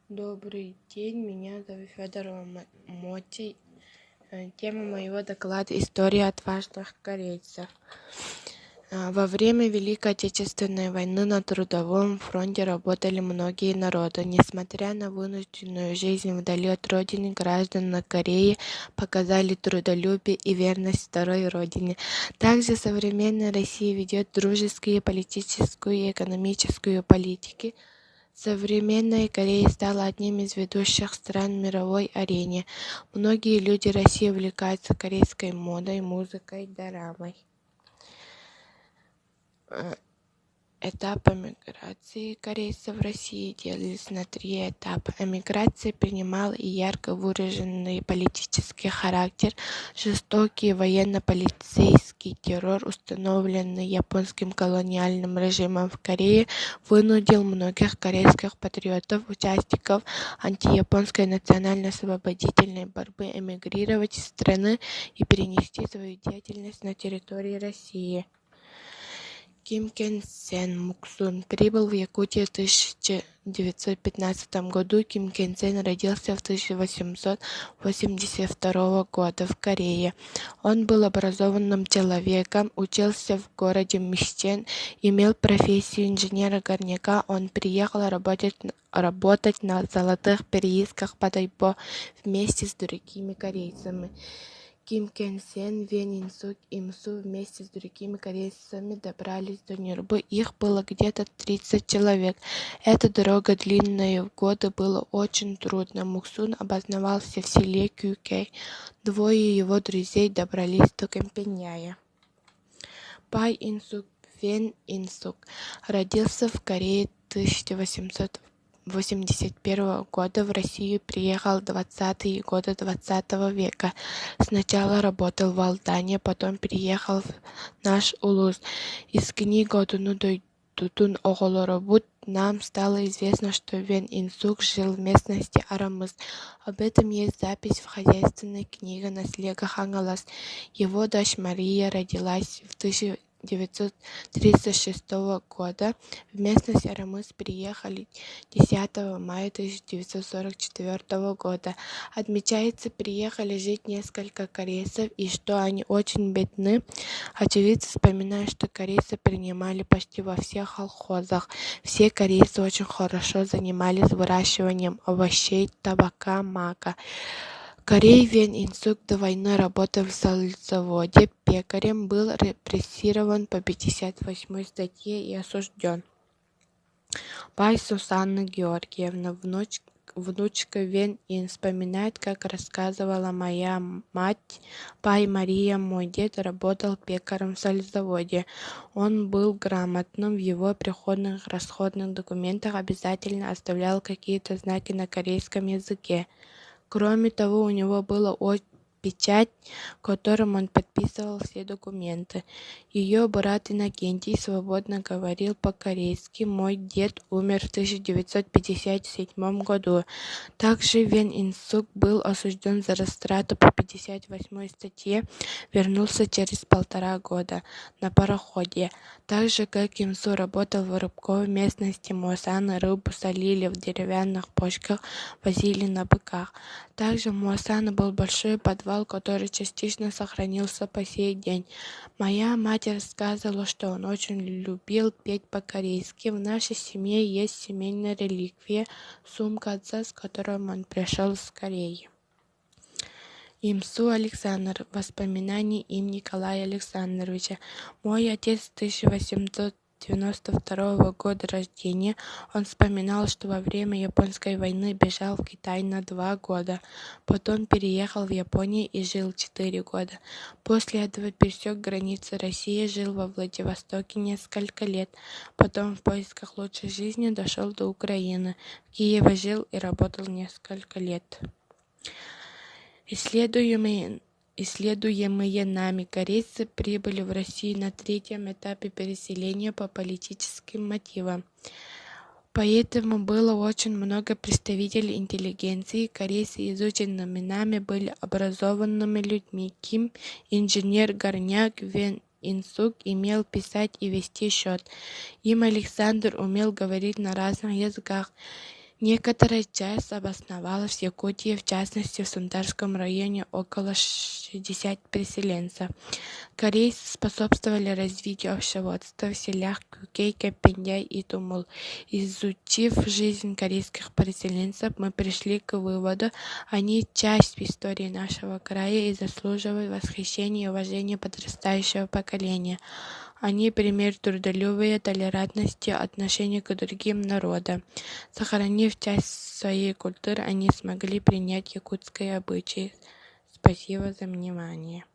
Добрый день, меня зовут Федорова Мотя. Тема моего доклада — история отважных корейцев. Во время Великой Отечественной войны на Трудовом фронте работали многие народы. Несмотря на вынужденную жизнь вдали от родины, граждане Кореи показали трудолюбие и верность второй родине. Также современная Россия ведет дружеские политическую и экономическую политики. Современная Корея стала одним из ведущих стран в мировой арене. Многие люди России увлекаются корейской модой, музыкой, дорамой. Этапы миграции корейцев в России делились на 3 этапа. Эмиграция принимала и ярко выраженный политический характер. Жестокий военно-полицейский террор, установленный японским колониальным режимом в Корее, вынудил многих корейских патриотов, участников антияпонской национально-освободительной борьбы эмигрировать из страны и перенести свою деятельность на территории России. Ким Кен Сен Муксун прибыл в Якутию в 1915 году. Ким Кен Сен родился в 1882 года в Корее. Он был образованным человеком, учился в городе Мичтен, имел профессию инженера-горняка. Он приехал работать на золотых приисках под Айпо вместе с другими корейцами. Ким Кен Сен, Вен Инсук и Мсу вместе с другими корейцами добрались до Нюрбы. Их было где-то 30 человек. Эта дорога длинная, в годы было очень трудно. Муксун обосновался в селе Кюкей. 2 его друзей добрались до Кемпеняя. Пай Инсук, Вен Инсук родился в Корее 1881 года, в Россию приехал в 20-е годы 20 века. Сначала работал в Алдане, потом переехал в наш Улус. Из книги Тутун Оголоробут нам стало известно, что Вен Инсук жил в местности Арамыс. Об этом есть запись в хозяйственной книге «Наследие Хангалас». Его дочь Мария родилась в 1936 года. В местность Арамыс приехали 10 мая 1944 года. Отмечается, приехали жить несколько корейцев и что они очень бедны. Очевидцы вспоминают, что корейцы принимали почти во всех колхозах. Все корейцы очень хорошо занимались выращиванием овощей, табака, мака. Корей Вен Инсук до войны работал в сельхоззаводе пекарем, был репрессирован по 58 статье и осужден. Пай Сусанна Георгиевна, внучка Вен Ин, вспоминает, как рассказывала моя мать. Пай Мария, мой дед, работал пекарем в сельхоззаводе. Он был грамотным, в его приходных расходных документах обязательно оставлял какие-то знаки на корейском языке. Кроме того, у него была печать, которым он подписывал все документы. Ее брат Иннокентий свободно говорил по-корейски. Мой дед умер в 1957 году. Также Вен Инсук был осужден за растрату по 58 статье, вернулся через 1,5 года на пароходе. Так же, как Имсу работал в рыбковой местности Муасана, рыбу солили в деревянных бочках, возили на быках. Также в Муасана был большой подвал, который частично сохранился по сей день. Моя мать рассказывала, что он очень любил петь по-корейски. В нашей семье есть семейная реликвия — сумка отца, с которой он пришел из Кореи. Имсу Александр. Воспоминания им Николая Александровича. Мой отец 1892 года рождения. Он вспоминал, что во время Японской войны бежал в Китай на 2 года. Потом переехал в Японию и жил 4 года. После этого пересек границы России, жил во Владивостоке несколько лет. Потом в поисках лучшей жизни дошел до Украины. В Киеве жил и работал несколько лет. Исследуемые нами корейцы прибыли в Россию на 3-м этапе переселения по политическим мотивам. Поэтому было очень много представителей интеллигенции. Корейцы, изученными нами, были образованными людьми. Ким, инженер-горняк, Вен Инсук умел писать и вести счет. Им Александр умел говорить на разных языках. Некоторая часть обосновалась в Якутии, в частности в Сундарском районе, около 60 переселенцев. Корейцы способствовали развитию овощеводства в селах Кюкей, Пендяй и Тумул. Изучив жизнь корейских переселенцев, мы пришли к выводу, они часть истории нашего края и заслуживают восхищения и уважения подрастающего поколения. Они пример трудолюбия, толерантности, отношения к другим народам. Сохранив часть своей культуры, они смогли принять якутские обычаи. Спасибо за внимание.